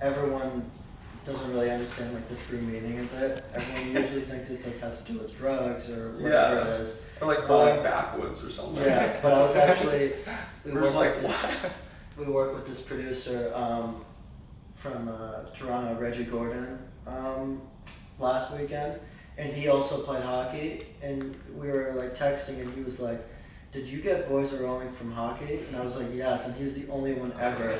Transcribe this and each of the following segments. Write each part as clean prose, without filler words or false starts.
everyone doesn't really understand like the true meaning of it. Everyone usually thinks it's like has to do with drugs or whatever it is. Or like rolling backwoods or something. Yeah, but I was actually we work with this producer from Toronto, Reggie Gordon, last weekend, and he also played hockey, and we were like texting, and he was like, "Did you get Boys Are Rolling from hockey?" And I was like, "Yes," and he's the only one ever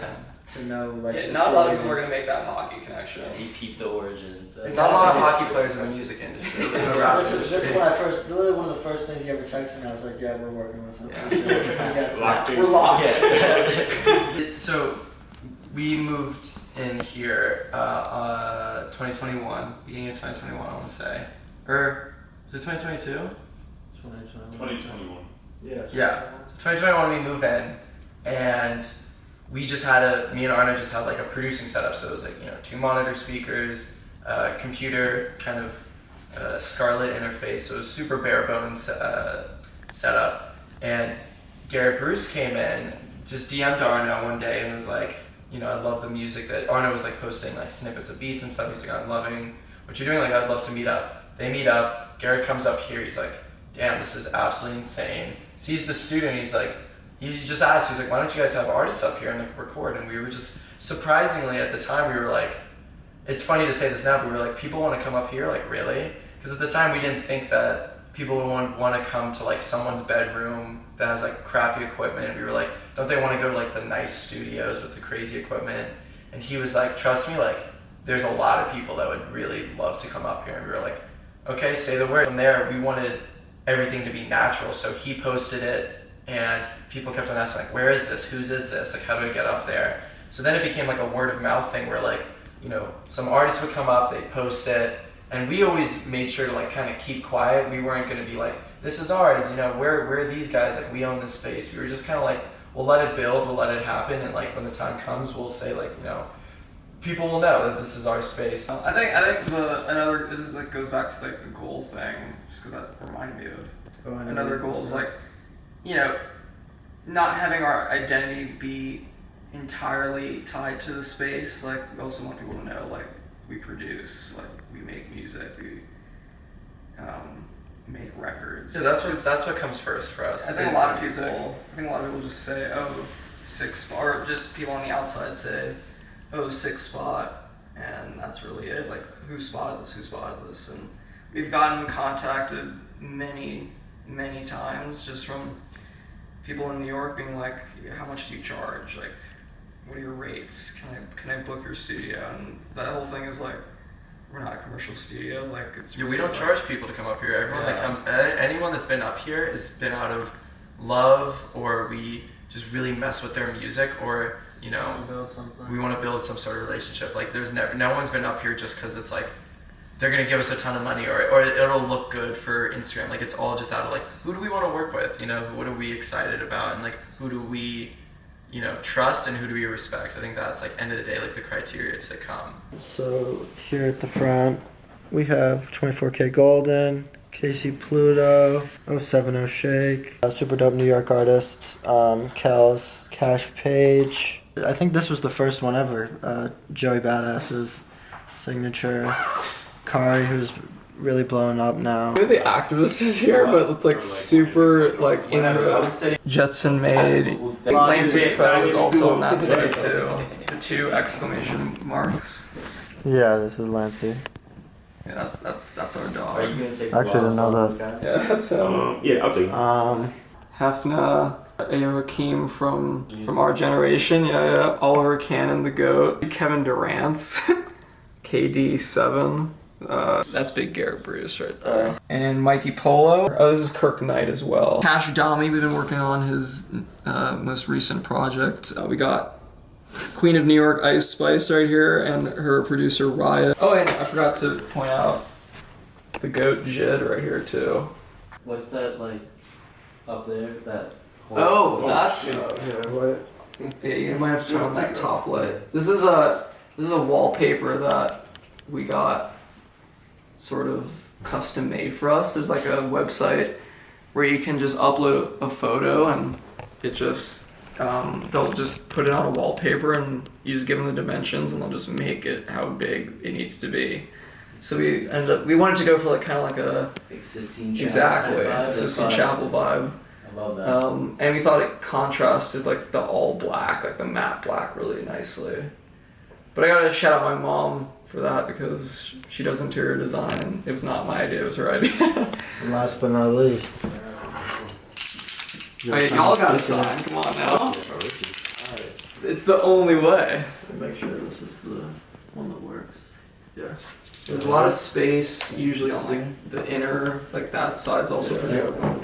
to know like. Yeah, not a lot of people are gonna make that hockey connection. He peeped the origins. Exactly. Not a lot of hockey players in the music industry. This is when I first, literally one of the first things he ever texted me. I was like, "Yeah, we're working with him." Yeah. We're locked. Yeah. So we moved in here 2021, beginning of 2021, I want to say, or was it 2022? 2021. Yeah. Yeah. So 2021 we move in, and we just had me and Arno just had like a producing setup. So it was like 2 monitor speakers, computer, kind of Scarlett interface. So it was super bare bones setup. And Garrett Bruce came in, just DM'd Arno one day and was like, I love the music that Arno was like posting like snippets of beats and stuff. He's like, I'm loving what you're doing. Like, I'd love to meet up. They meet up. Garrett comes up here. He's like, damn, this is absolutely insane. Sees the student. He's like, he just asked. He's like, why don't you guys have artists up here and like record? And we were just surprisingly at the time we were like, it's funny to say this now, but we were like, people want to come up here, like really? Because at the time we didn't think that people would want to come to like someone's bedroom that has like crappy equipment. We were like, don't they want to go to like the nice studios with the crazy equipment? And he was like, trust me, like there's a lot of people that would really love to come up here. And we were like, okay, say the word. From there, we wanted everything to be natural. So he posted it and people kept on asking like, where is this? Whose is this? Like, how do I get up there? So then it became like a word of mouth thing where like, some artists would come up, they'd post it, and we always made sure to like kind of keep quiet. We weren't going to be like, this is ours, where are these guys? Like, we own this space. We were just kind of like, we'll let it build, we'll let it happen, and like when the time comes, we'll say like, people will know that this is our space. I think this goes back to like the goal thing, just because that reminded me of another goal is like, not having our identity be entirely tied to the space. Like, we also want people to know like we produce, like we make music, we make records. Yeah, that's what comes first for us. I think a lot of people just say, oh, 6 spot, or just people on the outside say, oh, 6 spot, and that's really it. Like, whose spot is this? And we've gotten contacted many times just from people in New York being like, how much do you charge? Like, what are your rates? Can I book your studio? And that whole thing is like, we're not a commercial studio. Like, it's really we don't charge people to come up here. Everyone that comes, anyone that's been up here has been out of love, or we just really mess with their music, or we want to build some sort of relationship. Like, there's no one's been up here just because it's like they're gonna give us a ton of money, or it'll look good for Instagram. Like, it's all just out of like, who do we want to work with? What are we excited about, and like who do we trust, and who do we respect? I think that's like end of the day like the criteria to come. So here at the front we have 24K Golden, Casey Pluto, 070 Shake, super dope New York artist, Kells, Cash Page. I think this was the first one ever, Joey Badass's signature, Kari, who's really blowing up now. The activist is here, but it's like super like in the Jetson made. Lancey Fed is also on that side too. The 2 exclamation marks. Yeah, this is Lancey. Yeah, that's our dog. Are you gonna take Actually, didn't know that. Yeah, that's him. Yeah, I'll take it. Hefna, Ayo Hakeem from our generation. Yeah. Oliver Cannon, the GOAT. Kevin Durant's, KD7. That's big Garrett Bruce right there. And Mikey Polo. Oh, this is Kirk Knight as well. Cash Dami, we've been working on his most recent project. We got Queen of New York Ice Spice right here, and her producer Raya. Oh, and I forgot to point out the GOAT Jid right here too. What's that like up there? That Oh, that's What? yeah. You might have to turn on that top light. This is a wallpaper that we got sort of custom made for us. There's like a website where you can just upload a photo and it just they'll just put it on a wallpaper and you just give them the dimensions and they'll just make it how big it needs to be. So we wanted to go for like kind of like a Sistine Chapel exactly type vibe. a Sistine Chapel vibe. I love that. And we thought it contrasted like the all black, like the matte black, really nicely. But I gotta shout out my mom for that because she does interior design. It was not my idea; it was her idea. And last but not least. I mean, y'all gotta sign. Come on now. It's the only way. Make sure this is the one that works. Yeah. There's a lot of space usually on like the inner, like that side's also pretty open.